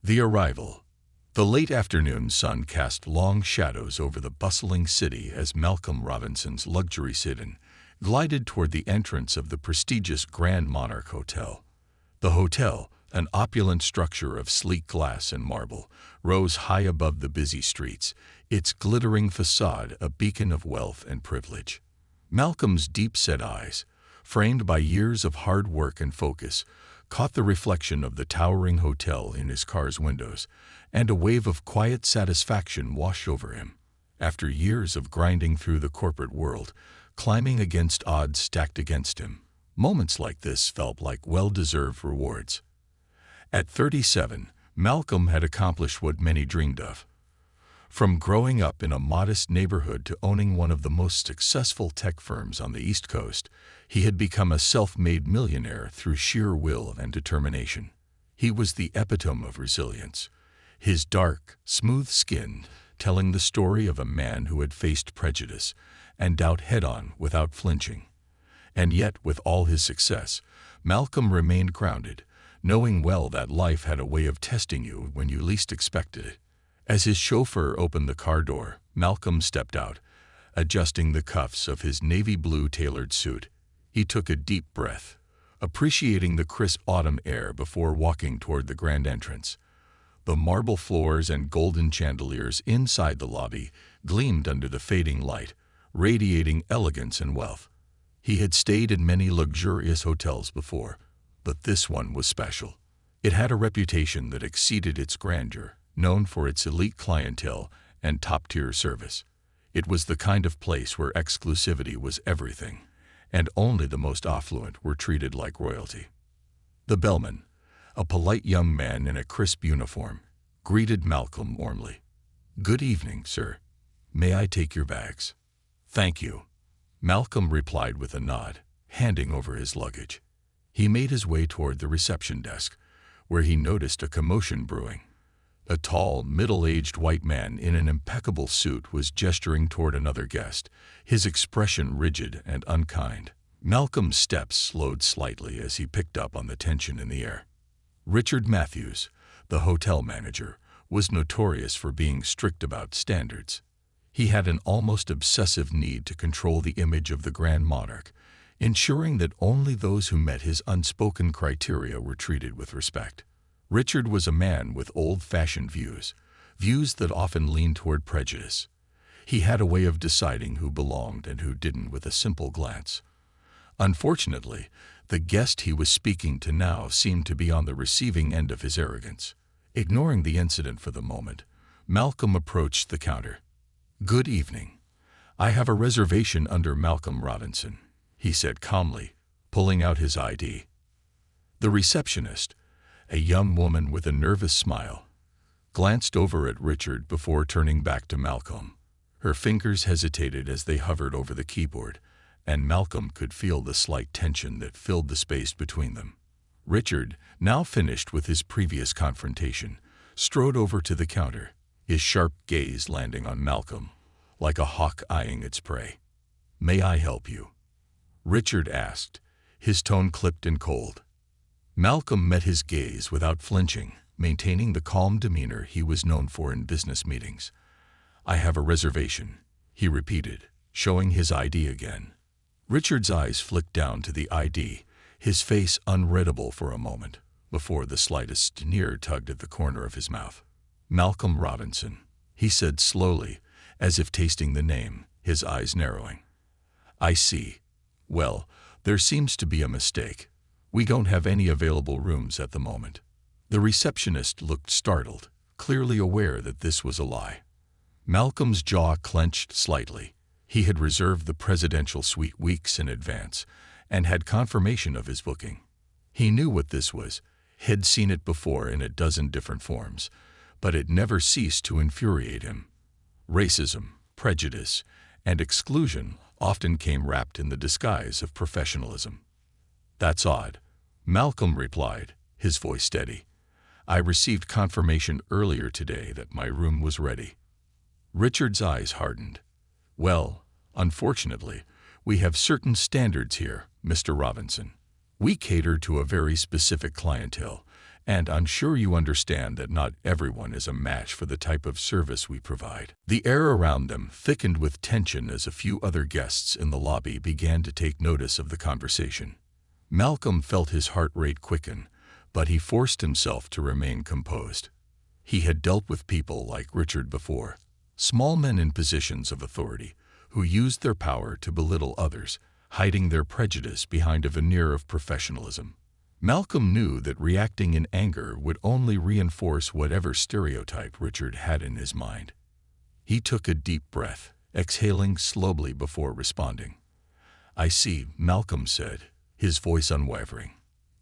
The arrival. The late afternoon sun cast long shadows over the bustling city as Malcolm Robinson's luxury sedan glided toward the entrance of the prestigious Grand Monarch Hotel. The hotel, an opulent structure of sleek glass and marble, rose high above the busy streets, its glittering facade a beacon of wealth and privilege. Malcolm's deep-set eyes, framed by years of hard work and focus, caught the reflection of the towering hotel in his car's windows, and a wave of quiet satisfaction washed over him. After years of grinding through the corporate world, climbing against odds stacked against him, moments like this felt like well-deserved rewards. At 37, Malcolm had accomplished what many dreamed of. From growing up in a modest neighborhood to owning one of the most successful tech firms on the East Coast, he had become a self-made millionaire through sheer will and determination. He was the epitome of resilience, his dark, smooth skin telling the story of a man who had faced prejudice and doubt head-on without flinching. And yet, with all his success, Malcolm remained grounded, knowing well that life had a way of testing you when you least expected it. As his chauffeur opened the car door, Malcolm stepped out, adjusting the cuffs of his navy blue tailored suit. He took a deep breath, appreciating the crisp autumn air before walking toward the grand entrance. The marble floors and golden chandeliers inside the lobby gleamed under the fading light, radiating elegance and wealth. He had stayed in many luxurious hotels before, but this one was special. It had a reputation that exceeded its grandeur, known for its elite clientele and top-tier service. It was the kind of place where exclusivity was everything, and only the most affluent were treated like royalty. The bellman, a polite young man in a crisp uniform, greeted Malcolm warmly. "Good evening, sir. May I take your bags?" "Thank you," Malcolm replied with a nod, handing over his luggage. He made his way toward the reception desk, where he noticed a commotion brewing. A tall, middle-aged white man in an impeccable suit was gesturing toward another guest, his expression rigid and unkind. Malcolm's steps slowed slightly as he picked up on the tension in the air. Richard Matthews, the hotel manager, was notorious for being strict about standards. He had an almost obsessive need to control the image of the Grand Monarch, ensuring that only those who met his unspoken criteria were treated with respect. Richard was a man with old-fashioned views that often leaned toward prejudice. He had a way of deciding who belonged and who didn't with a simple glance. Unfortunately, the guest he was speaking to now seemed to be on the receiving end of his arrogance. Ignoring the incident for the moment, Malcolm approached the counter. "Good evening. I have a reservation under Malcolm Robinson," he said calmly, pulling out his ID. The receptionist, a young woman with a nervous smile, glanced over at Richard before turning back to Malcolm. Her fingers hesitated as they hovered over the keyboard, and Malcolm could feel the slight tension that filled the space between them. Richard, now finished with his previous confrontation, strode over to the counter, his sharp gaze landing on Malcolm, like a hawk eyeing its prey. "May I help you?" Richard asked, his tone clipped and cold. Malcolm met his gaze without flinching, maintaining the calm demeanor he was known for in business meetings. "I have a reservation," he repeated, showing his ID again. Richard's eyes flicked down to the ID, his face unreadable for a moment, before the slightest sneer tugged at the corner of his mouth. "Malcolm Robinson," he said slowly, as if tasting the name, his eyes narrowing. "I see. Well, there seems to be a mistake. We don't have any available rooms at the moment." The receptionist looked startled, clearly aware that this was a lie. Malcolm's jaw clenched slightly. He had reserved the presidential suite weeks in advance and had confirmation of his booking. He knew what this was, had seen it before in a dozen different forms, but it never ceased to infuriate him. Racism, prejudice, and exclusion often came wrapped in the disguise of professionalism. "That's odd," Malcolm replied, his voice steady. "I received confirmation earlier today that my room was ready." Richard's eyes hardened. "Well, unfortunately, we have certain standards here, Mr. Robinson. We cater to a very specific clientele, And I'm sure you understand that not everyone is a match for the type of service we provide." The air around them thickened with tension as a few other guests in the lobby began to take notice of the conversation. Malcolm felt his heart rate quicken, but he forced himself to remain composed. He had dealt with people like Richard before, small men in positions of authority, who used their power to belittle others, hiding their prejudice behind a veneer of professionalism. Malcolm knew that reacting in anger would only reinforce whatever stereotype Richard had in his mind. He took a deep breath, exhaling slowly before responding. "I see," Malcolm said, his voice unwavering.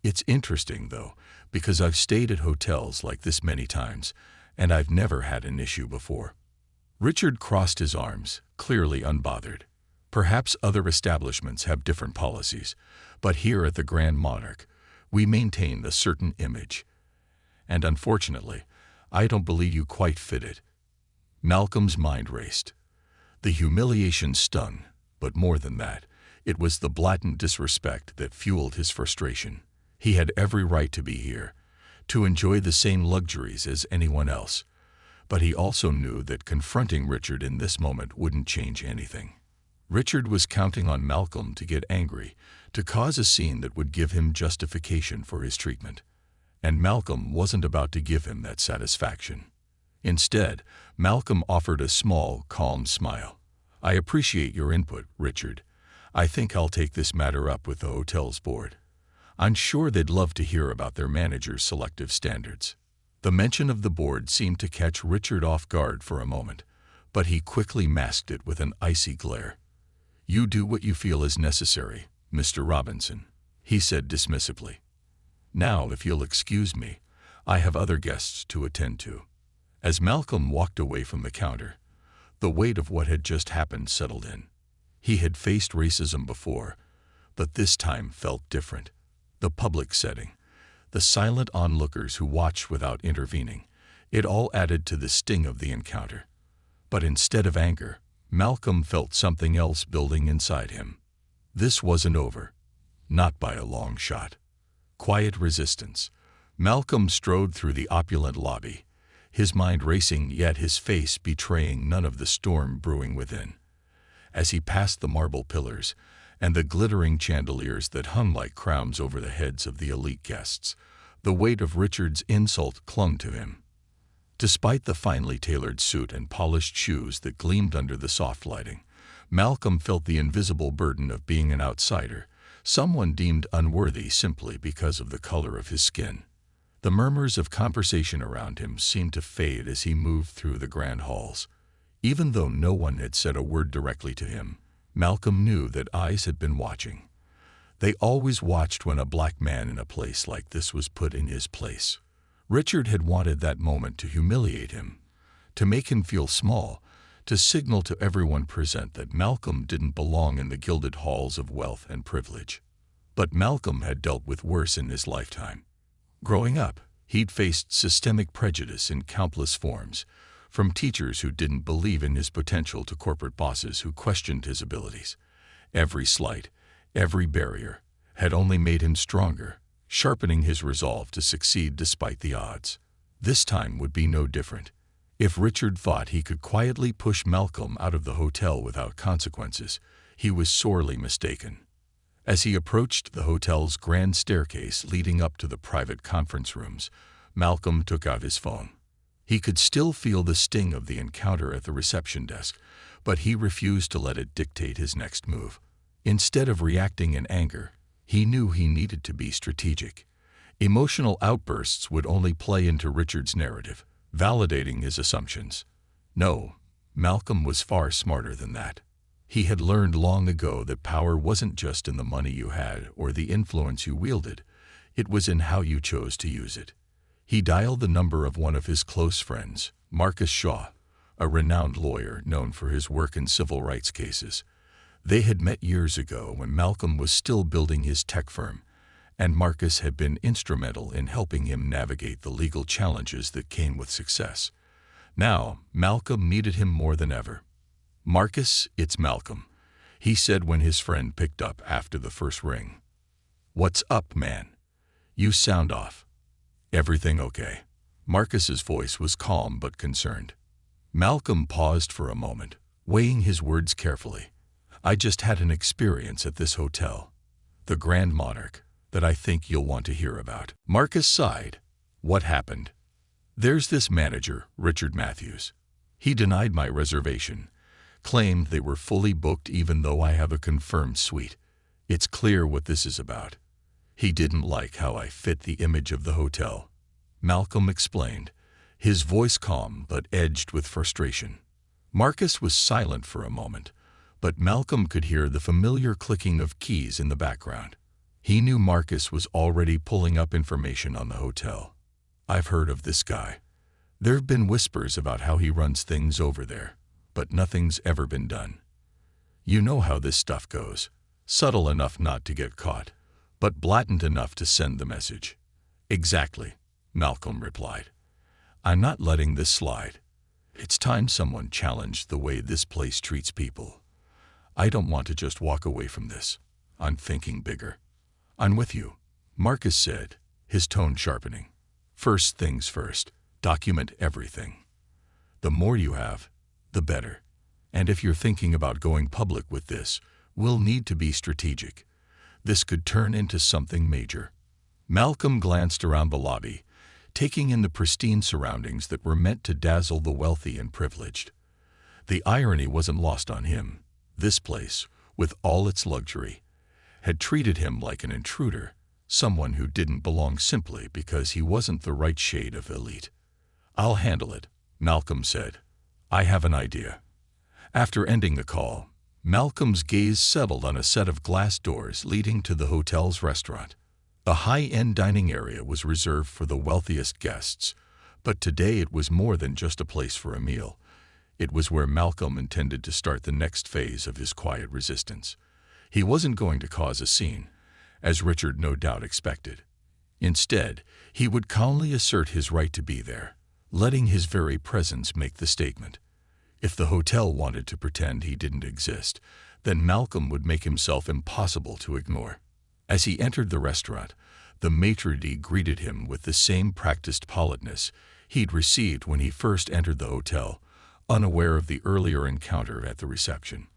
"It's interesting, though, because I've stayed at hotels like this many times, and I've never had an issue before." Richard crossed his arms, clearly unbothered. "Perhaps other establishments have different policies, but here at the Grand Monarch, we maintain a certain image. And unfortunately, I don't believe you quite fit it." Malcolm's mind raced. The humiliation stung, but more than that, it was the blatant disrespect that fueled his frustration. He had every right to be here, to enjoy the same luxuries as anyone else. But he also knew that confronting Richard in this moment wouldn't change anything. Richard was counting on Malcolm to get angry, to cause a scene that would give him justification for his treatment. And Malcolm wasn't about to give him that satisfaction. Instead, Malcolm offered a small, calm smile. "I appreciate your input, Richard. I think I'll take this matter up with the hotel's board. I'm sure they'd love to hear about their manager's selective standards." The mention of the board seemed to catch Richard off guard for a moment, but he quickly masked it with an icy glare. "You do what you feel is necessary, Mr. Robinson," he said dismissively. "Now, if you'll excuse me, I have other guests to attend to." As Malcolm walked away from the counter, the weight of what had just happened settled in. He had faced racism before, but this time felt different. The public setting, the silent onlookers who watched without intervening, it all added to the sting of the encounter. But instead of anger, Malcolm felt something else building inside him. This wasn't over, not by a long shot. Quiet resistance. Malcolm strode through the opulent lobby, his mind racing yet his face betraying none of the storm brewing within. As he passed the marble pillars and the glittering chandeliers that hung like crowns over the heads of the elite guests, the weight of Richard's insult clung to him. Despite the finely tailored suit and polished shoes that gleamed under the soft lighting, Malcolm felt the invisible burden of being an outsider, someone deemed unworthy simply because of the color of his skin. The murmurs of conversation around him seemed to fade as he moved through the grand halls. Even though no one had said a word directly to him, Malcolm knew that eyes had been watching. They always watched when a black man in a place like this was put in his place. Richard had wanted that moment to humiliate him, to make him feel small, to signal to everyone present that Malcolm didn't belong in the gilded halls of wealth and privilege. But Malcolm had dealt with worse in his lifetime. Growing up, he'd faced systemic prejudice in countless forms, from teachers who didn't believe in his potential to corporate bosses who questioned his abilities. Every slight, every barrier, had only made him stronger, sharpening his resolve to succeed despite the odds. This time would be no different. If Richard thought he could quietly push Malcolm out of the hotel without consequences, he was sorely mistaken. As he approached the hotel's grand staircase leading up to the private conference rooms, Malcolm took out his phone. He could still feel the sting of the encounter at the reception desk, but he refused to let it dictate his next move. Instead of reacting in anger, he knew he needed to be strategic. Emotional outbursts would only play into Richard's narrative, validating his assumptions. No, Malcolm was far smarter than that. He had learned long ago that power wasn't just in the money you had or the influence you wielded. It was in how you chose to use it. He dialed the number of one of his close friends, Marcus Shaw, a renowned lawyer known for his work in civil rights cases. They had met years ago when Malcolm was still building his tech firm, and Marcus had been instrumental in helping him navigate the legal challenges that came with success. Now, Malcolm needed him more than ever. "Marcus, it's Malcolm," he said when his friend picked up after the first ring. "What's up, man? You sound off." "Everything okay?" Marcus's voice was calm but concerned. Malcolm paused for a moment, weighing his words carefully. "I just had an experience at this hotel, the Grand Monarch, that I think you'll want to hear about." Marcus sighed. "What happened?" "There's this manager, Richard Matthews. He denied my reservation, claimed they were fully booked even though I have a confirmed suite. It's clear what this is about. He didn't like how I fit the image of the hotel," Malcolm explained, his voice calm but edged with frustration. Marcus was silent for a moment, but Malcolm could hear the familiar clicking of keys in the background. He knew Marcus was already pulling up information on the hotel. "I've heard of this guy. There've been whispers about how he runs things over there, but nothing's ever been done. You know how this stuff goes. Subtle enough not to get caught, but blatant enough to send the message." "Exactly," Malcolm replied. "I'm not letting this slide. It's time someone challenged the way this place treats people. I don't want to just walk away from this. I'm thinking bigger." "I'm with you," Marcus said, his tone sharpening. "First things first, document everything. The more you have, the better. And if you're thinking about going public with this, we'll need to be strategic. This could turn into something major." Malcolm glanced around the lobby, taking in the pristine surroundings that were meant to dazzle the wealthy and privileged. The irony wasn't lost on him. This place, with all its luxury, had treated him like an intruder, someone who didn't belong simply because he wasn't the right shade of elite. "I'll handle it," Malcolm said. "I have an idea." After ending the call, Malcolm's gaze settled on a set of glass doors leading to the hotel's restaurant. A high-end dining area was reserved for the wealthiest guests, but today it was more than just a place for a meal. It was where Malcolm intended to start the next phase of his quiet resistance. He wasn't going to cause a scene, as Richard no doubt expected. Instead, he would calmly assert his right to be there, letting his very presence make the statement. If the hotel wanted to pretend he didn't exist, then Malcolm would make himself impossible to ignore. As he entered the restaurant, the maitre d' greeted him with the same practiced politeness he'd received when he first entered the hotel, unaware of the earlier encounter at the reception.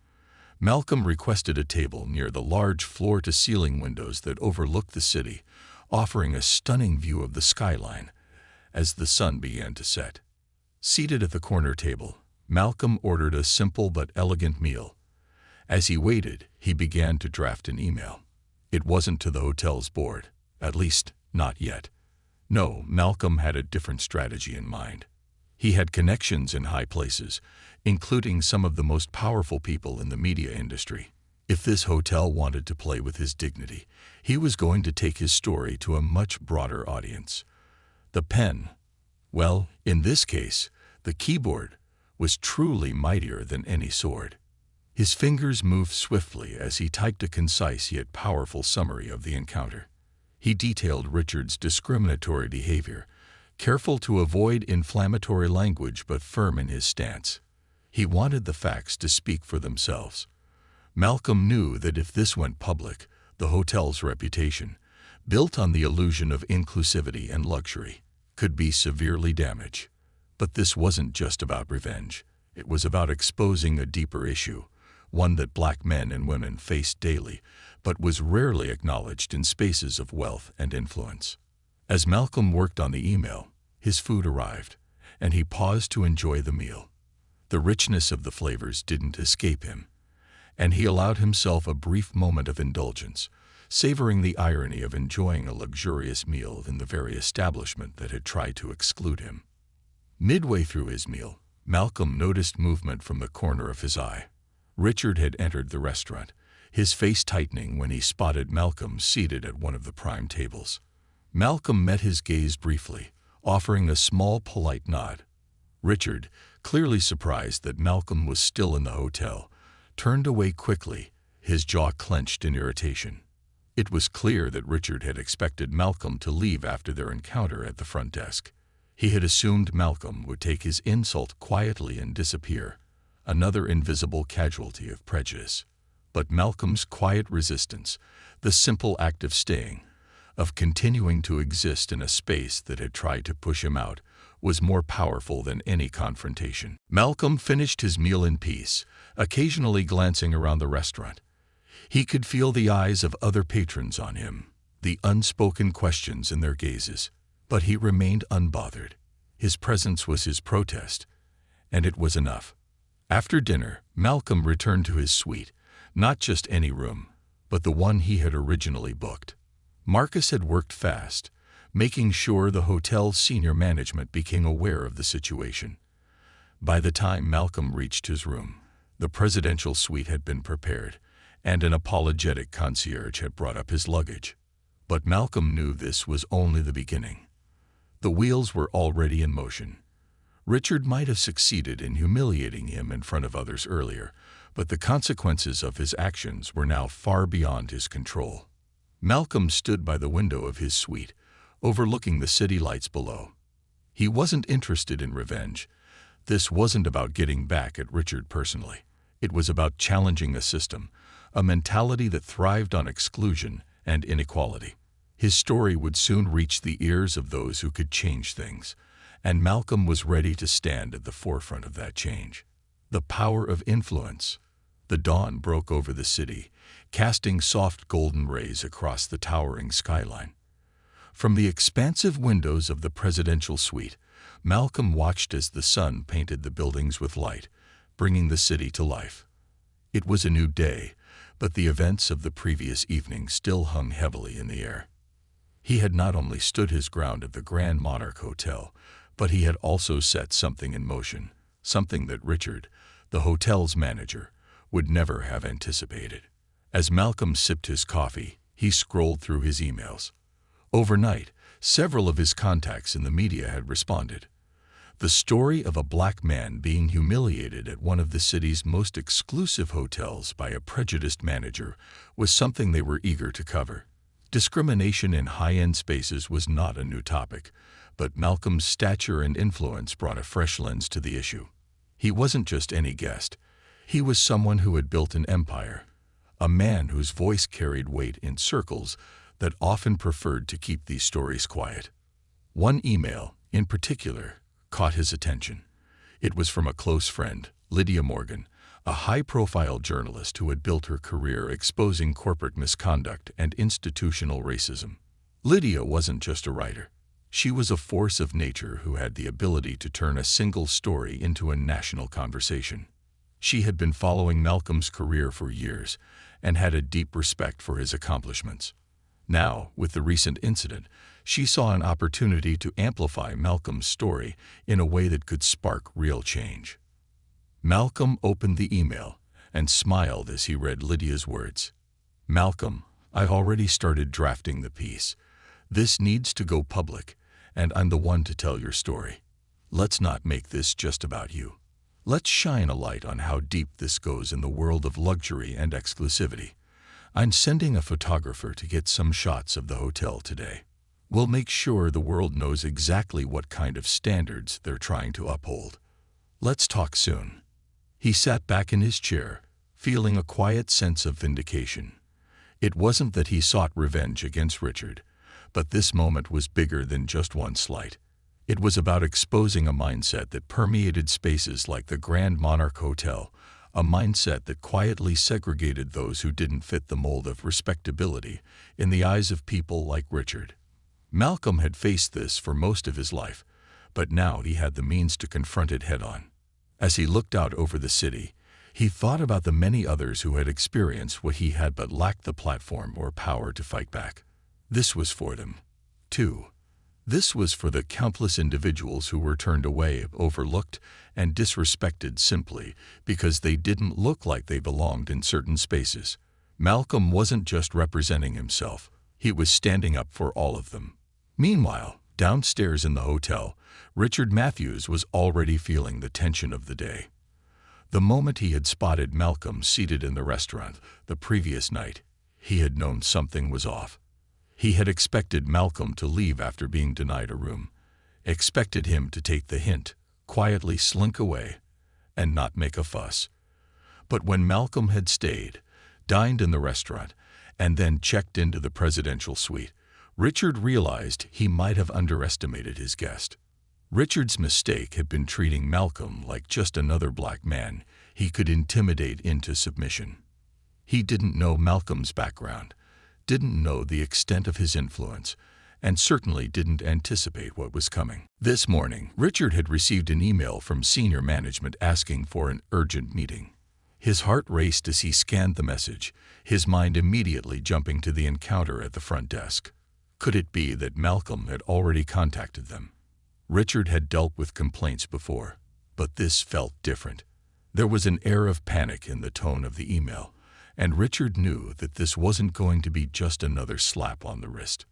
Malcolm requested a table near the large floor-to-ceiling windows that overlooked the city, offering a stunning view of the skyline as the sun began to set. Seated at the corner table, Malcolm ordered a simple but elegant meal. As he waited, he began to draft an email. It wasn't to the hotel's board, at least not yet. No, Malcolm had a different strategy in mind. He had connections in high places, including some of the most powerful people in the media industry. If this hotel wanted to play with his dignity, he was going to take his story to a much broader audience. The pen, well, in this case, the keyboard, was truly mightier than any sword. His fingers moved swiftly as he typed a concise yet powerful summary of the encounter. He detailed Richard's discriminatory behavior, careful to avoid inflammatory language but firm in his stance. He wanted the facts to speak for themselves. Malcolm knew that if this went public, the hotel's reputation, built on the illusion of inclusivity and luxury, could be severely damaged. But this wasn't just about revenge. It was about exposing a deeper issue, one that black men and women faced daily, but was rarely acknowledged in spaces of wealth and influence. As Malcolm worked on the email, his food arrived, and he paused to enjoy the meal. The richness of the flavors didn't escape him, and he allowed himself a brief moment of indulgence, savoring the irony of enjoying a luxurious meal in the very establishment that had tried to exclude him. Midway through his meal, Malcolm noticed movement from the corner of his eye. Richard had entered the restaurant, his face tightening when he spotted Malcolm seated at one of the prime tables. Malcolm met his gaze briefly, offering a small, polite nod. Richard, clearly surprised that Malcolm was still in the hotel, turned away quickly, his jaw clenched in irritation. It was clear that Richard had expected Malcolm to leave after their encounter at the front desk. He had assumed Malcolm would take his insult quietly and disappear, another invisible casualty of prejudice. But Malcolm's quiet resistance, the simple act of staying, of continuing to exist in a space that had tried to push him out, was more powerful than any confrontation. Malcolm finished his meal in peace, occasionally glancing around the restaurant. He could feel the eyes of other patrons on him, the unspoken questions in their gazes, but he remained unbothered. His presence was his protest, and it was enough. After dinner, Malcolm returned to his suite, not just any room, but the one he had originally booked. Marcus had worked fast, making sure the hotel's senior management became aware of the situation. By the time Malcolm reached his room, the presidential suite had been prepared, and an apologetic concierge had brought up his luggage. But Malcolm knew this was only the beginning. The wheels were already in motion. Richard might have succeeded in humiliating him in front of others earlier, but the consequences of his actions were now far beyond his control. Malcolm stood by the window of his suite, overlooking the city lights below. He wasn't interested in revenge. This wasn't about getting back at Richard personally. It was about challenging a system, a mentality that thrived on exclusion and inequality. His story would soon reach the ears of those who could change things, and Malcolm was ready to stand at the forefront of that change. The power of influence. The dawn broke over the city, casting soft golden rays across the towering skyline. From the expansive windows of the presidential suite, Malcolm watched as the sun painted the buildings with light, bringing the city to life. It was a new day, but the events of the previous evening still hung heavily in the air. He had not only stood his ground at the Grand Monarch Hotel, but he had also set something in motion, something that Richard, the hotel's manager, would never have anticipated. As Malcolm sipped his coffee, he scrolled through his emails. Overnight, several of his contacts in the media had responded. The story of a black man being humiliated at one of the city's most exclusive hotels by a prejudiced manager was something they were eager to cover. Discrimination in high-end spaces was not a new topic, but Malcolm's stature and influence brought a fresh lens to the issue. He wasn't just any guest. He was someone who had built an empire, a man whose voice carried weight in circles that often preferred to keep these stories quiet. One email, in particular, caught his attention. It was from a close friend, Lydia Morgan, a high-profile journalist who had built her career exposing corporate misconduct and institutional racism. Lydia wasn't just a writer. She was a force of nature who had the ability to turn a single story into a national conversation. She had been following Malcolm's career for years and had a deep respect for his accomplishments. Now, with the recent incident, she saw an opportunity to amplify Malcolm's story in a way that could spark real change. Malcolm opened the email and smiled as he read Lydia's words. "Malcolm, I've already started drafting the piece. This needs to go public, and I'm the one to tell your story. Let's not make this just about you. Let's shine a light on how deep this goes in the world of luxury and exclusivity. I'm sending a photographer to get some shots of the hotel today. We'll make sure the world knows exactly what kind of standards they're trying to uphold. Let's talk soon." He sat back in his chair, feeling a quiet sense of vindication. It wasn't that he sought revenge against Richard, but this moment was bigger than just one slight. It was about exposing a mindset that permeated spaces like the Grand Monarch Hotel, a mindset that quietly segregated those who didn't fit the mold of respectability in the eyes of people like Richard. Malcolm had faced this for most of his life, but now he had the means to confront it head-on. As he looked out over the city, he thought about the many others who had experienced what he had but lacked the platform or power to fight back. This was for them, too. This was for the countless individuals who were turned away, overlooked, and disrespected simply because they didn't look like they belonged in certain spaces. Malcolm wasn't just representing himself, he was standing up for all of them. Meanwhile, downstairs in the hotel, Richard Matthews was already feeling the tension of the day. The moment he had spotted Malcolm seated in the restaurant the previous night, he had known something was off. He had expected Malcolm to leave after being denied a room, expected him to take the hint, quietly slink away, and not make a fuss. But when Malcolm had stayed, dined in the restaurant, and then checked into the presidential suite, Richard realized he might have underestimated his guest. Richard's mistake had been treating Malcolm like just another black man he could intimidate into submission. He didn't know Malcolm's background, didn't know the extent of his influence, and certainly didn't anticipate what was coming. This morning, Richard had received an email from senior management asking for an urgent meeting. His heart raced as he scanned the message, his mind immediately jumping to the encounter at the front desk. Could it be that Malcolm had already contacted them? Richard had dealt with complaints before, but this felt different. There was an air of panic in the tone of the email, and Richard knew that this wasn't going to be just another slap on the wrist.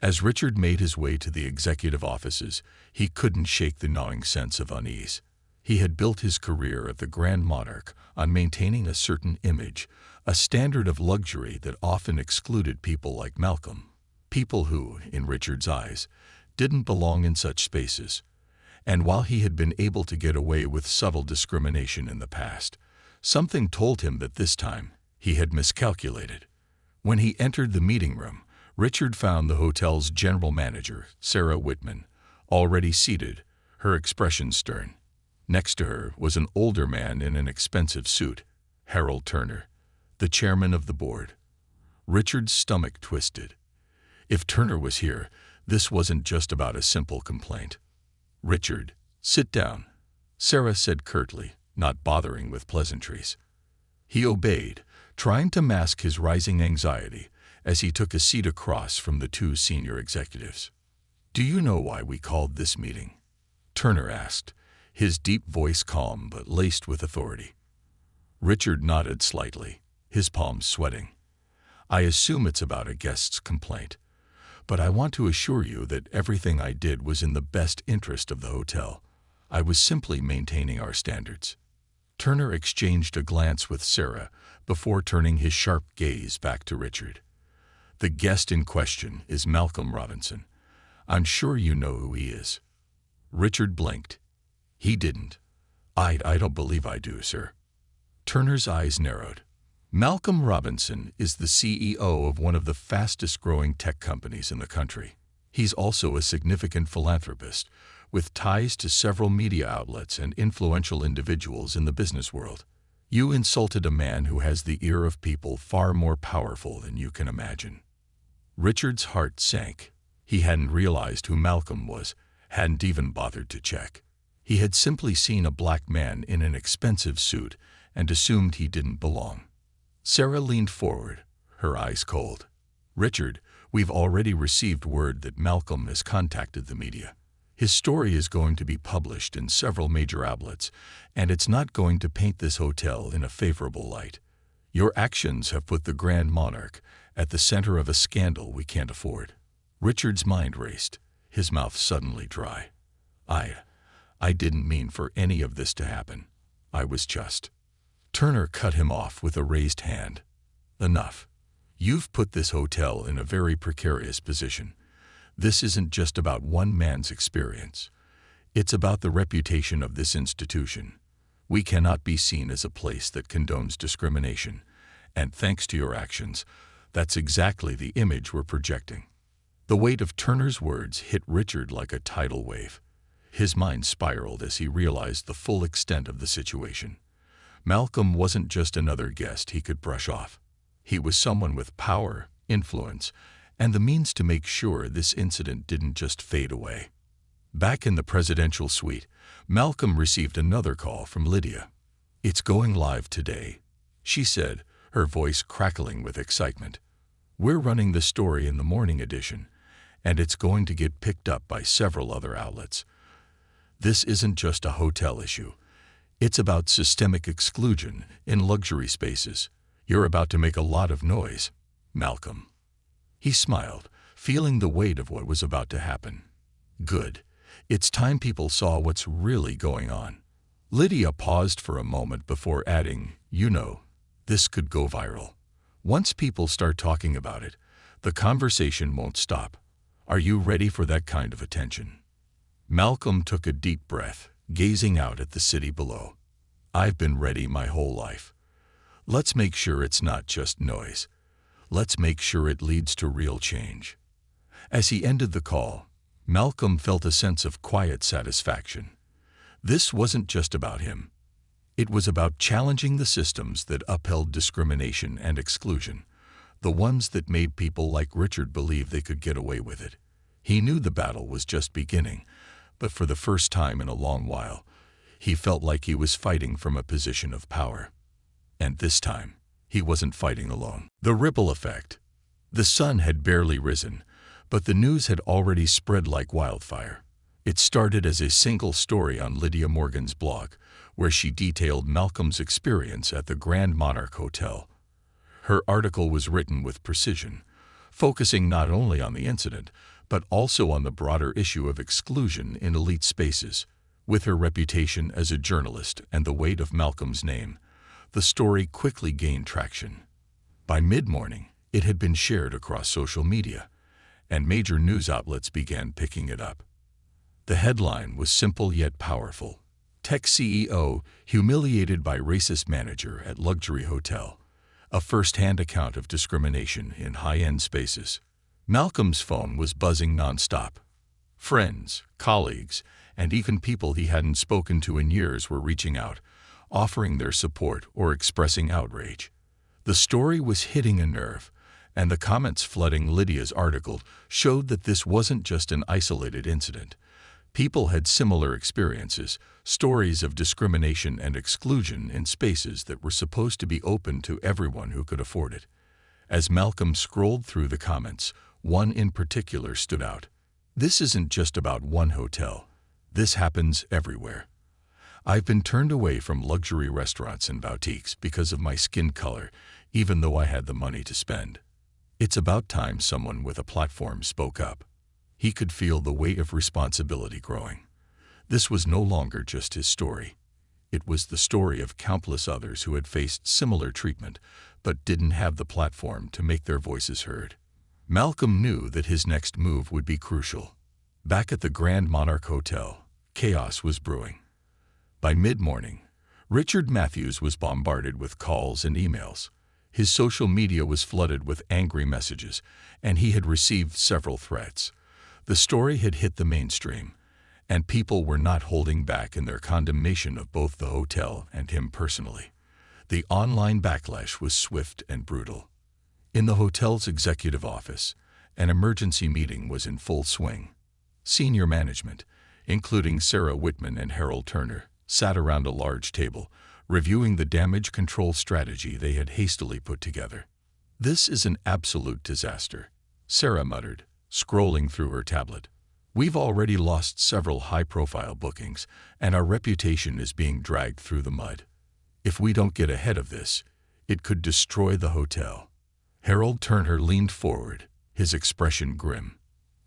As Richard made his way to the executive offices, he couldn't shake the gnawing sense of unease. He had built his career at the Grand Monarch on maintaining a certain image, a standard of luxury that often excluded people like Malcolm, people who, in Richard's eyes, didn't belong in such spaces. And while he had been able to get away with subtle discrimination in the past, something told him that this time he had miscalculated. When he entered the meeting room, Richard found the hotel's general manager, Sarah Whitman, already seated, her expression stern. Next to her was an older man in an expensive suit, Harold Turner, the chairman of the board. Richard's stomach twisted. If Turner was here, this wasn't just about a simple complaint. "Richard, sit down," Sarah said curtly, not bothering with pleasantries. He obeyed, trying to mask his rising anxiety as he took a seat across from the two senior executives. "Do you know why we called this meeting?" Turner asked, his deep voice calm but laced with authority. Richard nodded slightly, his palms sweating. "I assume it's about a guest's complaint, but I want to assure you that everything I did was in the best interest of the hotel. I was simply maintaining our standards." Turner exchanged a glance with Sarah before turning his sharp gaze back to Richard. "The guest in question is Malcolm Robinson. I'm sure you know who he is." Richard blinked. He didn't. I don't believe I do, sir." Turner's eyes narrowed. "Malcolm Robinson is the CEO of one of the fastest-growing tech companies in the country. He's also a significant philanthropist, with ties to several media outlets and influential individuals in the business world. You insulted a man who has the ear of people far more powerful than you can imagine." Richard's heart sank. He hadn't realized who Malcolm was, hadn't even bothered to check. He had simply seen a black man in an expensive suit and assumed he didn't belong. Sarah leaned forward, her eyes cold. "Richard, we've already received word that Malcolm has contacted the media. His story is going to be published in several major outlets, and it's not going to paint this hotel in a favorable light. Your actions have put the Grand Monarch at the center of a scandal we can't afford." Richard's mind raced, his mouth suddenly dry. I didn't mean for any of this to happen. I was just..." Turner cut him off with a raised hand. "Enough. You've put this hotel in a very precarious position. This isn't just about one man's experience. It's about the reputation of this institution. We cannot be seen as a place that condones discrimination, and thanks to your actions, that's exactly the image we're projecting." The weight of Turner's words hit Richard like a tidal wave. His mind spiraled as he realized the full extent of the situation. Malcolm wasn't just another guest he could brush off. He was someone with power, influence, and the means to make sure this incident didn't just fade away. Back in the presidential suite, Malcolm received another call from Lydia. "It's going live today," she said, her voice crackling with excitement. "We're running the story in the morning edition, and it's going to get picked up by several other outlets. This isn't just a hotel issue. It's about systemic exclusion in luxury spaces. You're about to make a lot of noise, Malcolm." He smiled, feeling the weight of what was about to happen. "Good. It's time people saw what's really going on." Lydia paused for a moment before adding, "You know, this could go viral. Once people start talking about it, the conversation won't stop. Are you ready for that kind of attention?" Malcolm took a deep breath, gazing out at the city below. "I've been ready my whole life. Let's make sure it's not just noise. Let's make sure it leads to real change." As he ended the call, Malcolm felt a sense of quiet satisfaction. This wasn't just about him. It was about challenging the systems that upheld discrimination and exclusion, the ones that made people like Richard believe they could get away with it. He knew the battle was just beginning, but for the first time in a long while, he felt like he was fighting from a position of power. And this time, he wasn't fighting alone. The ripple effect. The sun had barely risen, but the news had already spread like wildfire. It started as a single story on Lydia Morgan's blog, where she detailed Malcolm's experience at the Grand Monarch Hotel. Her article was written with precision, focusing not only on the incident, but also on the broader issue of exclusion in elite spaces. With her reputation as a journalist and the weight of Malcolm's name, the story quickly gained traction. By mid-morning, it had been shared across social media, and major news outlets began picking it up. The headline was simple yet powerful. Tech CEO humiliated by racist manager at luxury hotel. A first-hand account of discrimination in high-end spaces. Malcolm's phone was buzzing nonstop. Friends, colleagues, and even people he hadn't spoken to in years were reaching out, offering their support or expressing outrage. The story was hitting a nerve, and the comments flooding Lydia's article showed that this wasn't just an isolated incident. People had similar experiences, stories of discrimination and exclusion in spaces that were supposed to be open to everyone who could afford it. As Malcolm scrolled through the comments, one in particular stood out. "This isn't just about one hotel. This happens everywhere. I've been turned away from luxury restaurants and boutiques because of my skin color, even though I had the money to spend. It's about time someone with a platform spoke up." He could feel the weight of responsibility growing. This was no longer just his story. It was the story of countless others who had faced similar treatment, but didn't have the platform to make their voices heard. Malcolm knew that his next move would be crucial. Back at the Grand Monarch Hotel, chaos was brewing. By mid-morning, Richard Matthews was bombarded with calls and emails. His social media was flooded with angry messages, and he had received several threats. The story had hit the mainstream, and people were not holding back in their condemnation of both the hotel and him personally. The online backlash was swift and brutal. In the hotel's executive office, an emergency meeting was in full swing. Senior management, including Sarah Whitman and Harold Turner, sat around a large table, reviewing the damage control strategy they had hastily put together. "This is an absolute disaster," Sarah muttered, scrolling through her tablet. "We've already lost several high-profile bookings, and our reputation is being dragged through the mud. If we don't get ahead of this, it could destroy the hotel." Harold Turner leaned forward, his expression grim.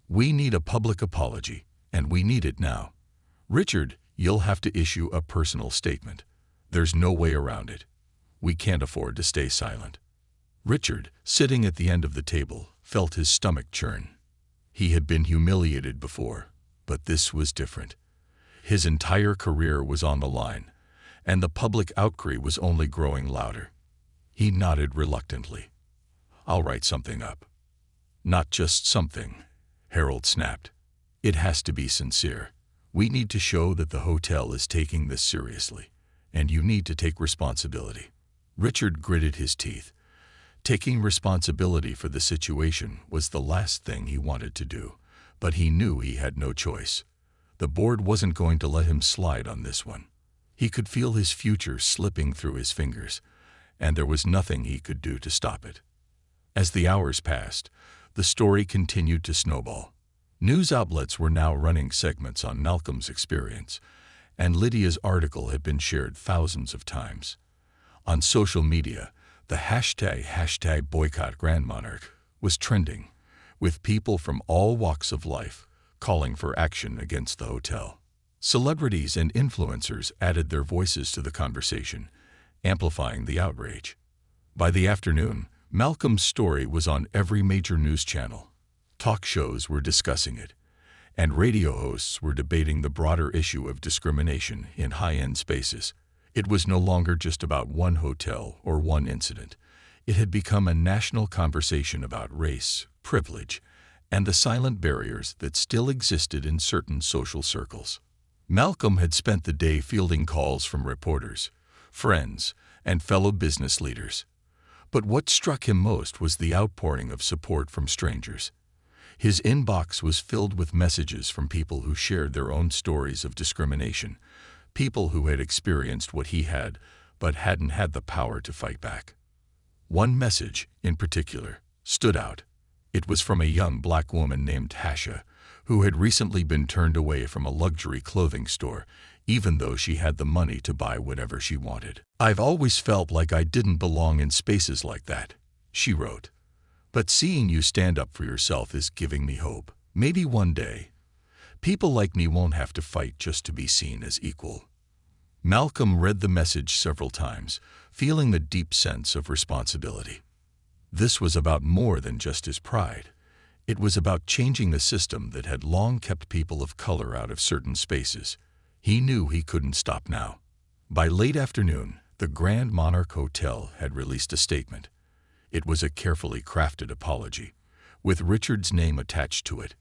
"We need a public apology, and we need it now. Richard, you'll have to issue a personal statement. There's no way around it. We can't afford to stay silent." Richard, sitting at the end of the table, felt his stomach churn. He had been humiliated before, but this was different. His entire career was on the line, and the public outcry was only growing louder. He nodded reluctantly. "I'll write something up." "Not just something," Harold snapped. "It has to be sincere. We need to show that the hotel is taking this seriously, and you need to take responsibility." Richard gritted his teeth. Taking responsibility for the situation was the last thing he wanted to do, but he knew he had no choice. The board wasn't going to let him slide on this one. He could feel his future slipping through his fingers, and there was nothing he could do to stop it. As the hours passed, the story continued to snowball. News outlets were now running segments on Malcolm's experience, and Lydia's article had been shared thousands of times. On social media, the hashtag boycott Grand Monarch was trending, with people from all walks of life calling for action against the hotel. Celebrities and influencers added their voices to the conversation, amplifying the outrage. By the afternoon, Malcolm's story was on every major news channel. Talk shows were discussing it, and radio hosts were debating the broader issue of discrimination in high-end spaces. It was no longer just about one hotel or one incident. It had become a national conversation about race, privilege, and the silent barriers that still existed in certain social circles. Malcolm had spent the day fielding calls from reporters, friends, and fellow business leaders. But what struck him most was the outpouring of support from strangers. His inbox was filled with messages from people who shared their own stories of discrimination, people who had experienced what he had but hadn't had the power to fight back. One message, in particular, stood out. It was from a young black woman named Hasha, who had recently been turned away from a luxury clothing store, even though she had the money to buy whatever she wanted. "I've always felt like I didn't belong in spaces like that," she wrote. "But seeing you stand up for yourself is giving me hope. Maybe one day, people like me won't have to fight just to be seen as equal." Malcolm read the message several times, feeling the deep sense of responsibility. This was about more than just his pride. It was about changing the system that had long kept people of color out of certain spaces. He knew he couldn't stop now. By late afternoon, the Grand Monarch Hotel had released a statement. It was a carefully crafted apology, with Richard's name attached to it.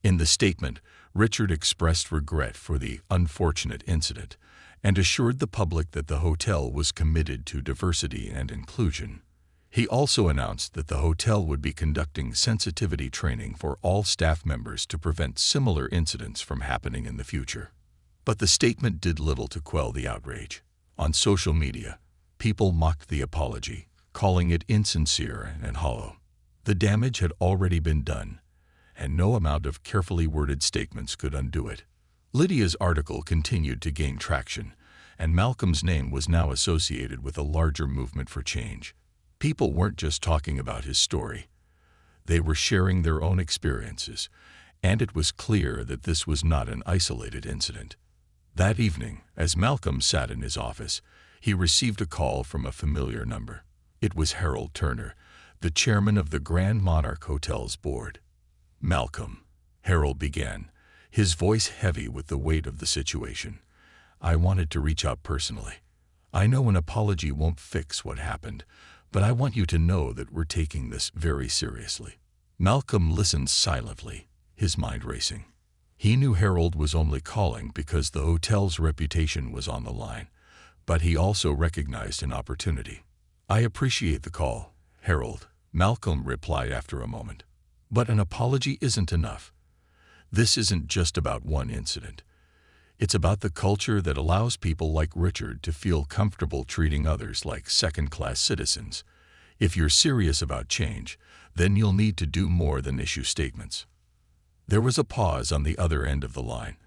In the statement, Richard expressed regret for the unfortunate incident and assured the public that the hotel was committed to diversity and inclusion. He also announced that the hotel would be conducting sensitivity training for all staff members to prevent similar incidents from happening in the future. But the statement did little to quell the outrage. On social media, people mocked the apology, calling it insincere and hollow. The damage had already been done, and no amount of carefully worded statements could undo it. Lydia's article continued to gain traction, and Malcolm's name was now associated with a larger movement for change. People weren't just talking about his story. They were sharing their own experiences, and it was clear that this was not an isolated incident. That evening, as Malcolm sat in his office, he received a call from a familiar number. It was Harold Turner, the chairman of the Grand Monarch Hotel's board. "Malcolm," Harold began, his voice heavy with the weight of the situation. "I wanted to reach out personally. I know an apology won't fix what happened, but I want you to know that we're taking this very seriously." Malcolm listened silently, his mind racing. He knew Harold was only calling because the hotel's reputation was on the line, but he also recognized an opportunity. "I appreciate the call, Harold," Malcolm replied after a moment. "But an apology isn't enough. This isn't just about one incident. It's about the culture that allows people like Richard to feel comfortable treating others like second-class citizens. If you're serious about change, then you'll need to do more than issue statements." There was a pause on the other end of the line,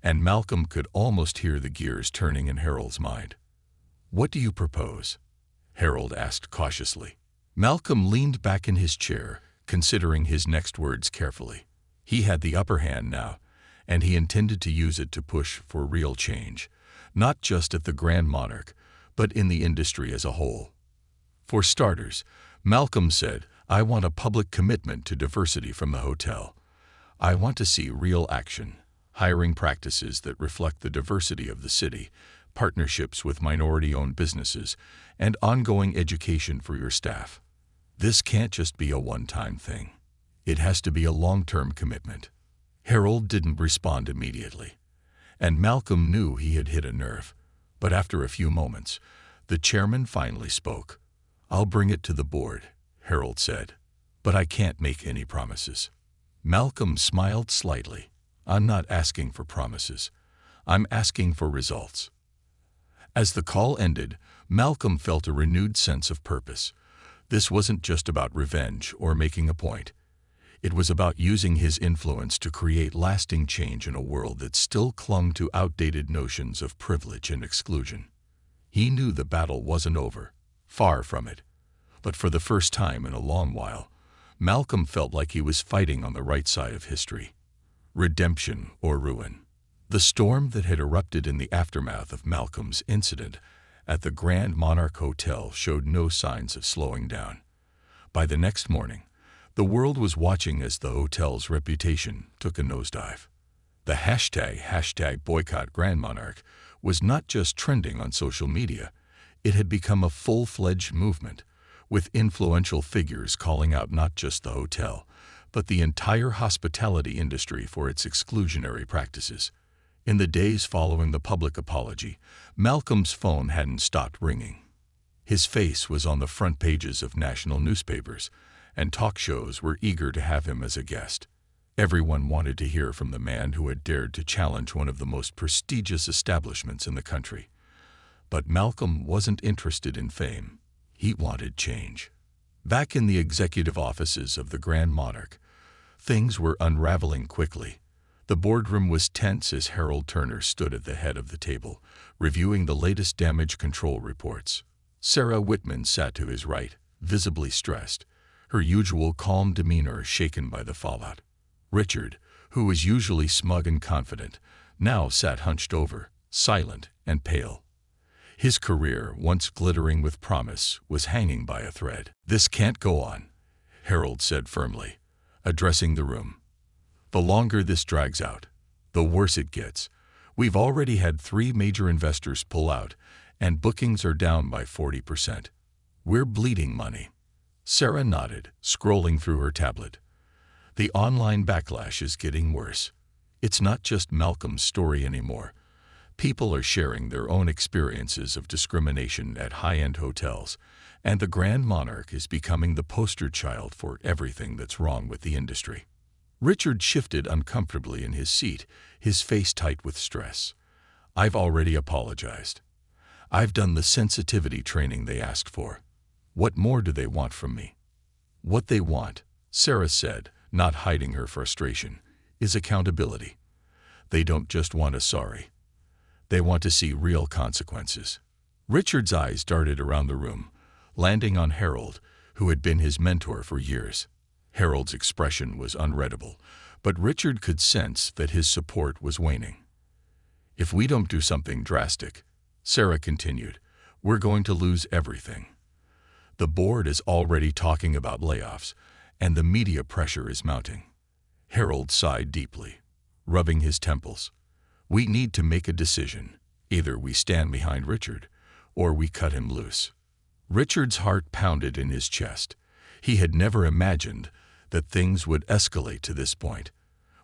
and Malcolm could almost hear the gears turning in Harold's mind. "What do you propose?" Harold asked cautiously. Malcolm leaned back in his chair, considering his next words carefully. He had the upper hand now, and he intended to use it to push for real change, not just at the Grand Monarch, but in the industry as a whole. For starters, Malcolm said, "I want a public commitment to diversity from the hotel. I want to see real action, hiring practices that reflect the diversity of the city, partnerships with minority-owned businesses, and ongoing education for your staff. This can't just be a one-time thing. It has to be a long-term commitment." Harold didn't respond immediately, and Malcolm knew he had hit a nerve. But after a few moments, the chairman finally spoke. "I'll bring it to the board," Harold said, "but I can't make any promises." Malcolm smiled slightly. "I'm not asking for promises. I'm asking for results." As the call ended, Malcolm felt a renewed sense of purpose. This wasn't just about revenge or making a point. It was about using his influence to create lasting change in a world that still clung to outdated notions of privilege and exclusion. He knew the battle wasn't over, far from it. But for the first time in a long while, Malcolm felt like he was fighting on the right side of history. Redemption or ruin. The storm that had erupted in the aftermath of Malcolm's incident at the Grand Monarch Hotel showed no signs of slowing down. By the next morning, the world was watching as the hotel's reputation took a nosedive. The hashtag boycott Grand Monarch was not just trending on social media. It had become a full-fledged movement, with influential figures calling out not just the hotel, but the entire hospitality industry for its exclusionary practices. In the days following the public apology, Malcolm's phone hadn't stopped ringing. His face was on the front pages of national newspapers, and talk shows were eager to have him as a guest. Everyone wanted to hear from the man who had dared to challenge one of the most prestigious establishments in the country. But Malcolm wasn't interested in fame. He wanted change. Back in the executive offices of the Grand Monarch, things were unraveling quickly. The boardroom was tense as Harold Turner stood at the head of the table, reviewing the latest damage control reports. Sarah Whitman sat to his right, visibly stressed, her usual calm demeanor shaken by the fallout. Richard, who was usually smug and confident, now sat hunched over, silent and pale. His career, once glittering with promise, was hanging by a thread. "This can't go on," Harold said firmly, addressing the room. "The longer this drags out, the worse it gets. We've already had 3 major investors pull out, and bookings are down by 40%. We're bleeding money." Sarah nodded, scrolling through her tablet. "The online backlash is getting worse. It's not just Malcolm's story anymore. People are sharing their own experiences of discrimination at high-end hotels, and the Grand Monarch is becoming the poster child for everything that's wrong with the industry." Richard shifted uncomfortably in his seat, his face tight with stress. "I've already apologized. I've done the sensitivity training they asked for. What more do they want from me?" "What they want," Sarah said, not hiding her frustration, "is accountability. They don't just want a sorry. They want to see real consequences." Richard's eyes darted around the room, landing on Harold, who had been his mentor for years. Harold's expression was unreadable, but Richard could sense that his support was waning. "If we don't do something drastic," Sarah continued, "we're going to lose everything. The board is already talking about layoffs, and the media pressure is mounting." Harold sighed deeply, rubbing his temples. "We need to make a decision. Either we stand behind Richard, or we cut him loose." Richard's heart pounded in his chest. He had never imagined that things would escalate to this point.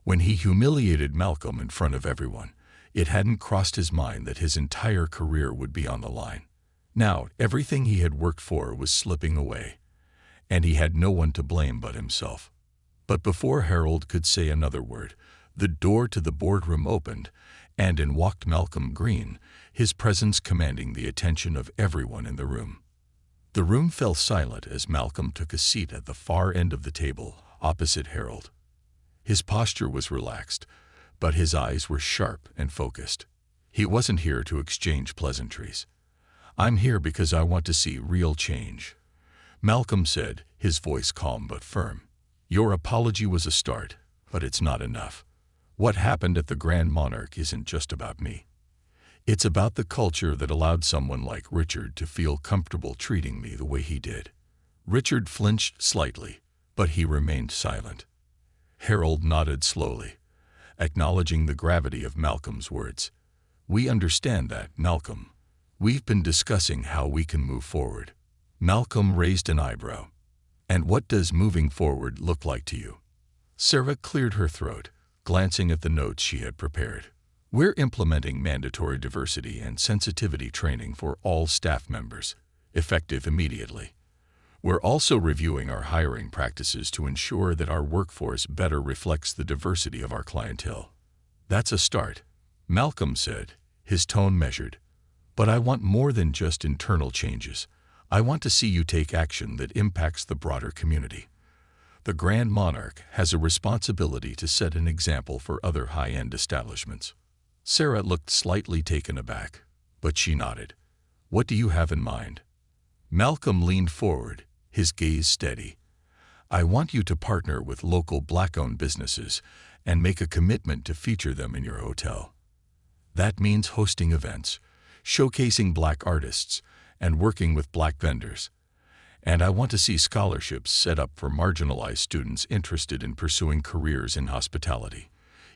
When he humiliated Malcolm in front of everyone, it hadn't crossed his mind that his entire career would be on the line. Now, everything he had worked for was slipping away, and he had no one to blame but himself. But before Harold could say another word, the door to the boardroom opened, and in walked Malcolm Green, his presence commanding the attention of everyone in the room. The room fell silent as Malcolm took a seat at the far end of the table, opposite Harold. His posture was relaxed, but his eyes were sharp and focused. He wasn't here to exchange pleasantries. "I'm here because I want to see real change," Malcolm said, his voice calm but firm. "Your apology was a start, but it's not enough. What happened at the Grand Monarch isn't just about me. It's about the culture that allowed someone like Richard to feel comfortable treating me the way he did." Richard flinched slightly, but he remained silent. Harold nodded slowly, acknowledging the gravity of Malcolm's words. "We understand that, Malcolm. We've been discussing how we can move forward." Malcolm raised an eyebrow. "And what does moving forward look like to you?" Sarah cleared her throat, glancing at the notes she had prepared. "We're implementing mandatory diversity and sensitivity training for all staff members, effective immediately. We're also reviewing our hiring practices to ensure that our workforce better reflects the diversity of our clientele." "That's a start," Malcolm said, his tone measured. "But I want more than just internal changes. I want to see you take action that impacts the broader community. The Grand Monarch has a responsibility to set an example for other high-end establishments." Sarah looked slightly taken aback, but she nodded. "What do you have in mind?" Malcolm leaned forward, his gaze steady. "I want you to partner with local Black-owned businesses and make a commitment to feature them in your hotel. That means hosting events, showcasing Black artists, and working with Black vendors. And I want to see scholarships set up for marginalized students interested in pursuing careers in hospitality.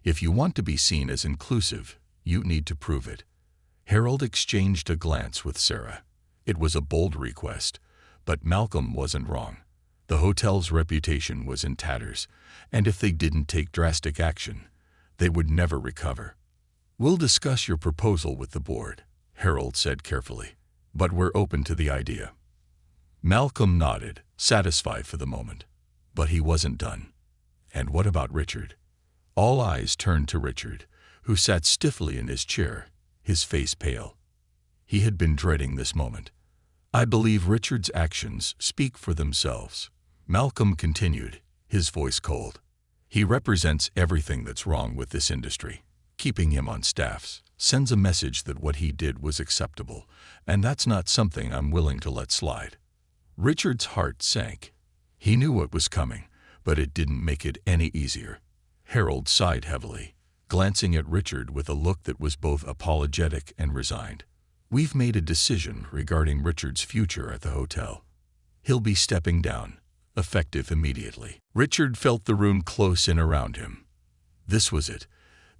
If you want to be seen as inclusive, you need to prove it." Harold exchanged a glance with Sarah. It was a bold request, but Malcolm wasn't wrong. The hotel's reputation was in tatters, and if they didn't take drastic action, they would never recover. "We'll discuss your proposal with the board," Harold said carefully, "but we're open to the idea." Malcolm nodded, satisfied for the moment. But he wasn't done. And what about Richard? All eyes turned to Richard, who sat stiffly in his chair, his face pale. He had been dreading this moment. "I believe Richard's actions speak for themselves," Malcolm continued, his voice cold. "He represents everything that's wrong with this industry. Keeping him on staffs sends a message that what he did was acceptable, and that's not something I'm willing to let slide." Richard's heart sank. He knew what was coming, but it didn't make it any easier. Harold sighed heavily, glancing at Richard with a look that was both apologetic and resigned. "We've made a decision regarding Richard's future at the hotel. He'll be stepping down, effective immediately." Richard felt the room close in around him. This was it,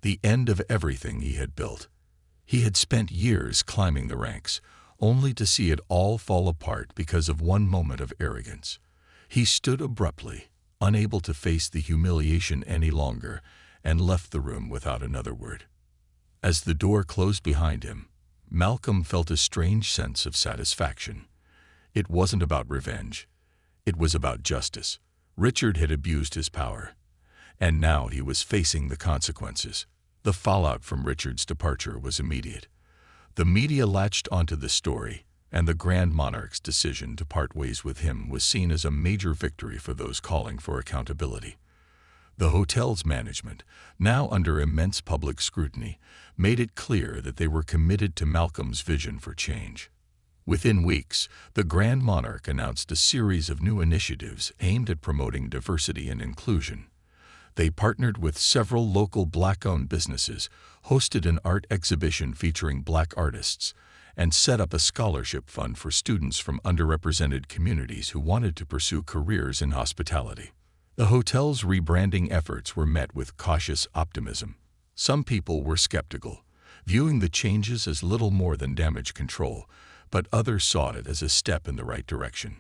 the end of everything he had built. He had spent years climbing the ranks, only to see it all fall apart because of one moment of arrogance. He stood abruptly, unable to face the humiliation any longer, and left the room without another word. As the door closed behind him, Malcolm felt a strange sense of satisfaction. It wasn't about revenge. It was about justice. Richard had abused his power, and now he was facing the consequences. The fallout from Richard's departure was immediate. The media latched onto the story, and the Grand Monarch's decision to part ways with him was seen as a major victory for those calling for accountability. The hotel's management, now under immense public scrutiny, made it clear that they were committed to Malcolm's vision for change. Within weeks, the Grand Monarch announced a series of new initiatives aimed at promoting diversity and inclusion. They partnered with several local Black-owned businesses, hosted an art exhibition featuring Black artists, and set up a scholarship fund for students from underrepresented communities who wanted to pursue careers in hospitality. The hotel's rebranding efforts were met with cautious optimism. Some people were skeptical, viewing the changes as little more than damage control, but others saw it as a step in the right direction.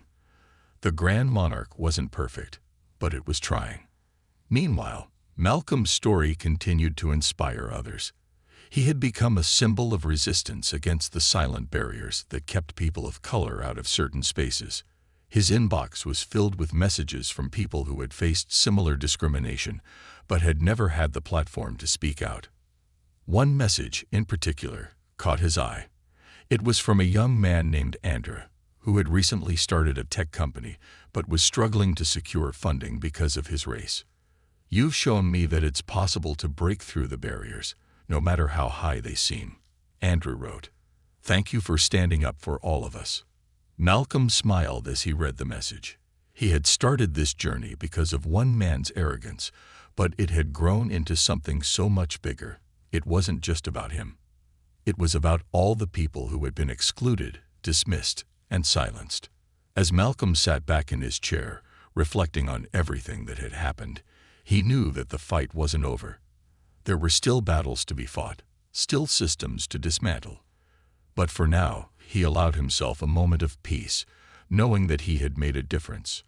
The Grand Monarch wasn't perfect, but it was trying. Meanwhile, Malcolm's story continued to inspire others. He had become a symbol of resistance against the silent barriers that kept people of color out of certain spaces. His inbox was filled with messages from people who had faced similar discrimination, but had never had the platform to speak out. One message, in particular, caught his eye. It was from a young man named Andrew, who had recently started a tech company, but was struggling to secure funding because of his race. "You've shown me that it's possible to break through the barriers, no matter how high they seem," Andrew wrote. "Thank you for standing up for all of us." Malcolm smiled as he read the message. He had started this journey because of one man's arrogance, but it had grown into something so much bigger. It wasn't just about him. It was about all the people who had been excluded, dismissed, and silenced. As Malcolm sat back in his chair, reflecting on everything that had happened, he knew that the fight wasn't over. There were still battles to be fought, still systems to dismantle. But for now, he allowed himself a moment of peace, knowing that he had made a difference.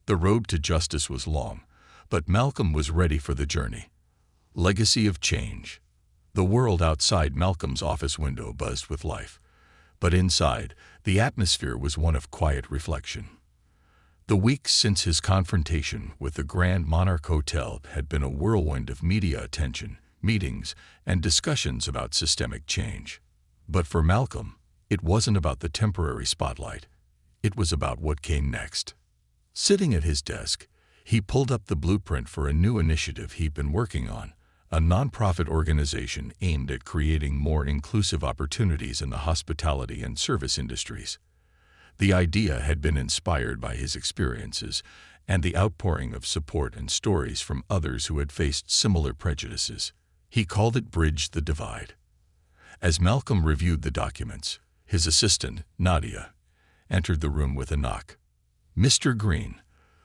The road to justice was long, but Malcolm was ready for the journey. Legacy of change. The world outside Malcolm's office window buzzed with life, but inside, the atmosphere was one of quiet reflection. The weeks since his confrontation with the Grand Monarch Hotel had been a whirlwind of media attention, meetings, and discussions about systemic change. But for Malcolm, it wasn't about the temporary spotlight. It was about what came next. Sitting at his desk, he pulled up the blueprint for a new initiative he'd been working on, a nonprofit organization aimed at creating more inclusive opportunities in the hospitality and service industries. The idea had been inspired by his experiences and the outpouring of support and stories from others who had faced similar prejudices. He called it Bridge the Divide. As Malcolm reviewed the documents, his assistant, Nadia, entered the room with a knock. "Mr. Green,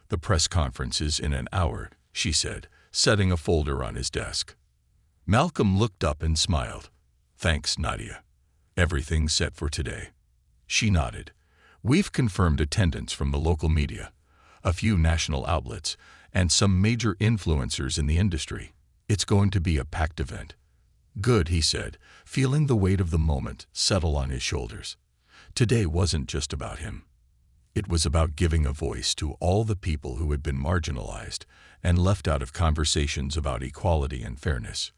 the press conference is in an hour," she said, setting a folder on his desk. Malcolm looked up and smiled. "Thanks, Nadia. Everything's set for today." She nodded. "We've confirmed attendance from the local media. a few national outlets, and some major influencers in the industry. It's going to be a packed event. Good, he said, feeling the weight of the moment settle on his shoulders. Today wasn't just about him. It was about giving a voice to all the people who had been marginalized and left out of conversations about equality and fairness.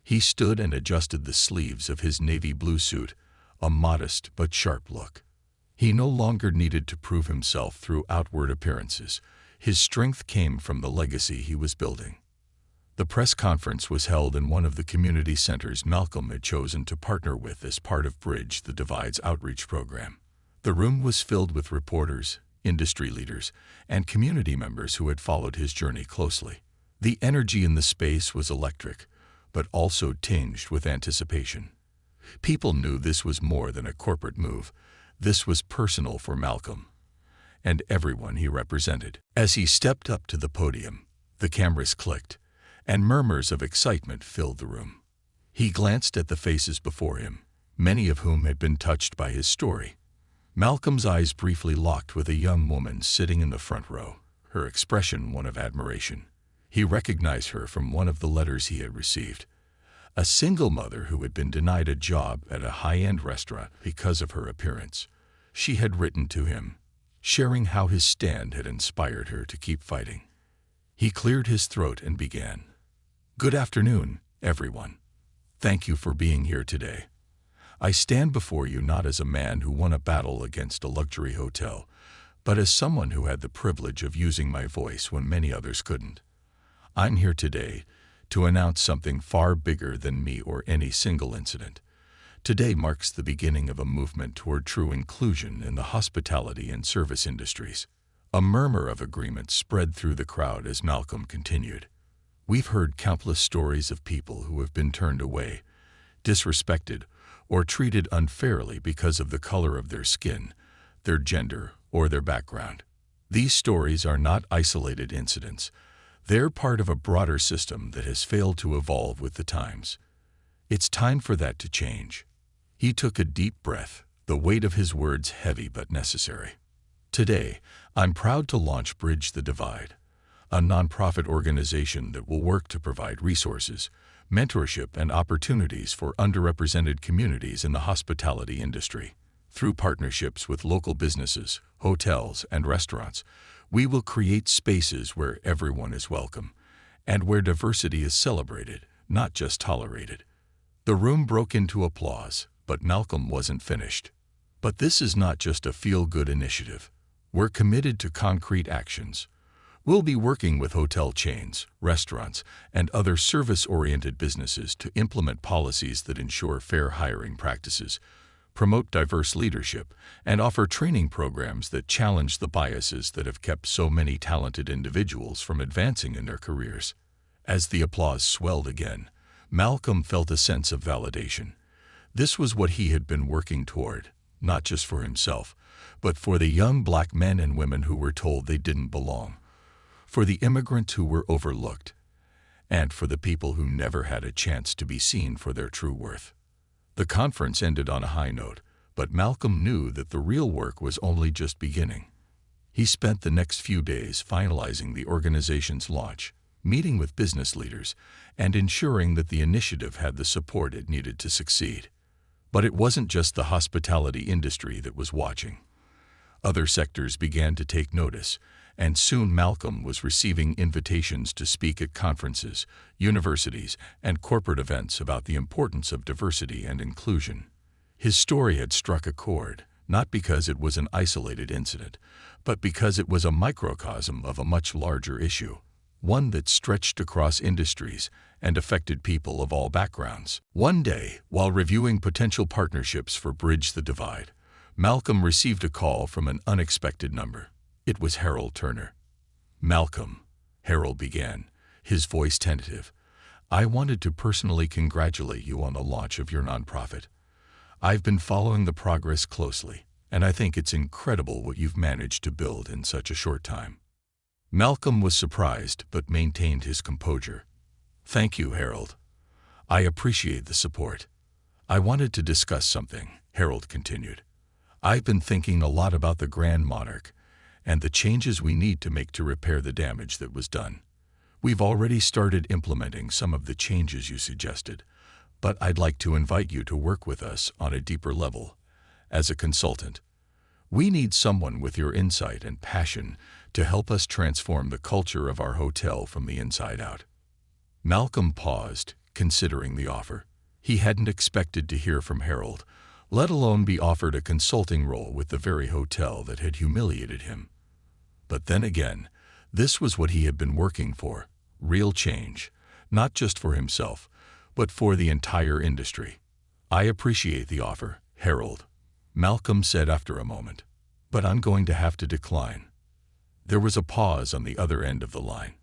He stood and adjusted the sleeves of his navy blue suit, a modest but sharp look. He no longer needed to prove himself through outward appearances. His strength came from the legacy he was building. The press conference was held in one of the community centers Malcolm had chosen to partner with as part of Bridge the Divide's outreach program. The room was filled with reporters, industry leaders, and community members who had followed his journey closely. The energy in the space was electric, but also tinged with anticipation. People knew this was more than a corporate move. This was personal for Malcolm and everyone he represented. As he stepped up to the podium, the cameras clicked, and murmurs of excitement filled the room. He glanced at the faces before him, many of whom had been touched by his story. Malcolm's eyes briefly locked with a young woman sitting in the front row, her expression one of admiration. He recognized her from one of the letters he had received. A single mother who had been denied a job at a high-end restaurant because of her appearance. She had written to him, sharing how his stand had inspired her to keep fighting. He cleared his throat and began. "Good afternoon, everyone. Thank you for being here today. I stand before you not as a man who won a battle against a luxury hotel, but as someone who had the privilege of using my voice when many others couldn't. I'm here today to announce something far bigger than me or any single incident. Today marks the beginning of a movement toward true inclusion in the hospitality and service industries." A murmur of agreement spread through the crowd as Malcolm continued. "We've heard countless stories of people who have been turned away, disrespected, or treated unfairly because of the color of their skin, their gender, or their background. These stories are not isolated incidents. They're part of a broader system that has failed to evolve with the times. It's time for that to change." He took a deep breath, the weight of his words heavy but necessary. "Today, I'm proud to launch Bridge the Divide, a nonprofit organization that will work to provide resources, mentorship, and opportunities for underrepresented communities in the hospitality industry. Through partnerships with local businesses, hotels, and restaurants, we will create spaces where everyone is welcome and where diversity is celebrated, not just tolerated." The room broke into applause, but Malcolm wasn't finished. "But this is not just a feel-good initiative. We're committed to concrete actions. We'll be working with hotel chains, restaurants, and other service-oriented businesses to implement policies that ensure fair hiring practices, promote diverse leadership, and offer training programs that challenge the biases that have kept so many talented individuals from advancing in their careers." As the applause swelled again, Malcolm felt a sense of validation. This was what he had been working toward, not just for himself, but for the young black men and women who were told they didn't belong, for the immigrants who were overlooked, and for the people who never had a chance to be seen for their true worth. The conference ended on a high note, but Malcolm knew that the real work was only just beginning. He spent the next few days finalizing the organization's launch, meeting with business leaders, and ensuring that the initiative had the support it needed to succeed. But it wasn't just the hospitality industry that was watching. Other sectors began to take notice, and soon Malcolm was receiving invitations to speak at conferences, universities, and corporate events about the importance of diversity and inclusion. His story had struck a chord, not because it was an isolated incident, but because it was a microcosm of a much larger issue, one that stretched across industries and affected people of all backgrounds. One day, while reviewing potential partnerships for Bridge the Divide, Malcolm received a call from an unexpected number. It was Harold Turner. "Malcolm," Harold began, his voice tentative, "I wanted to personally congratulate you on the launch of your nonprofit. I've been following the progress closely, and I think it's incredible what you've managed to build in such a short time." Malcolm was surprised but maintained his composure. "Thank you, Harold. I appreciate the support. I wanted to discuss something," Harold continued. "I've been thinking a lot about the Grand Monarch and the changes we need to make to repair the damage that was done. We've already started implementing some of the changes you suggested, but I'd like to invite you to work with us on a deeper level. As a consultant, we need someone with your insight and passion to help us transform the culture of our hotel from the inside out. Malcolm paused, considering the offer. He hadn't expected to hear from Harold, let alone be offered a consulting role with the very hotel that had humiliated him. But then again, this was what he had been working for, real change, not just for himself, but for the entire industry. "I appreciate the offer, Harold," Malcolm said after a moment, "but I'm going to have to decline." There was a pause on the other end of the line.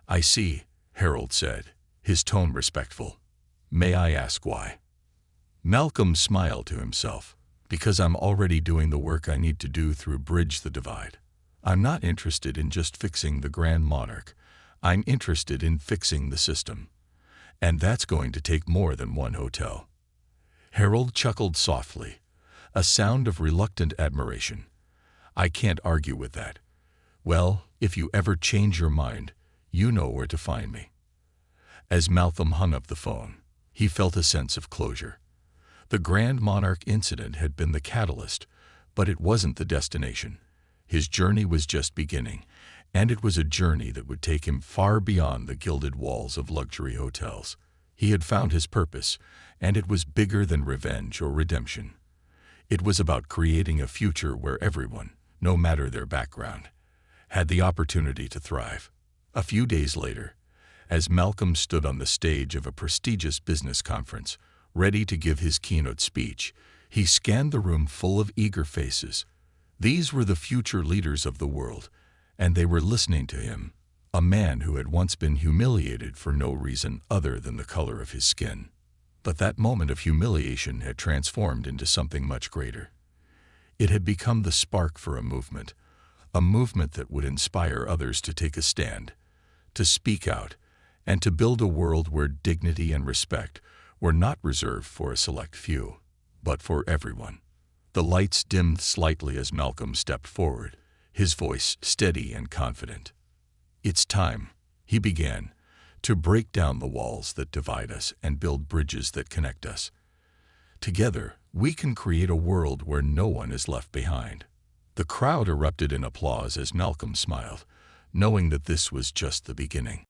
"I see," Harold said, his tone respectful. "May I ask why?" Malcolm smiled to himself. "Because I'm already doing the work I need to do through Bridge the Divide. I'm not interested in just fixing the Grand Monarch. I'm interested in fixing the system. And that's going to take more than one hotel." Harold chuckled softly, a sound of reluctant admiration. "I can't argue with that. Well, if you ever change your mind, you know where to find me." As Malcolm hung up the phone, he felt a sense of closure. The Grand Monarch incident had been the catalyst, but it wasn't the destination. His journey was just beginning, and it was a journey that would take him far beyond the gilded walls of luxury hotels. He had found his purpose, and it was bigger than revenge or redemption. It was about creating a future where everyone, no matter their background, had the opportunity to thrive. A few days later, as Malcolm stood on the stage of a prestigious business conference, ready to give his keynote speech, he scanned the room full of eager faces. These were the future leaders of the world, and they were listening to him, a man who had once been humiliated for no reason other than the color of his skin. But that moment of humiliation had transformed into something much greater. It had become the spark for a movement that would inspire others to take a stand, to speak out, and to build a world where dignity and respect were not reserved for a select few, but for everyone. The lights dimmed slightly as Malcolm stepped forward, his voice steady and confident. "It's time," he began, "to break down the walls that divide us and build bridges that connect us. Together, we can create a world where no one is left behind." The crowd erupted in applause as Malcolm smiled, knowing that this was just the beginning.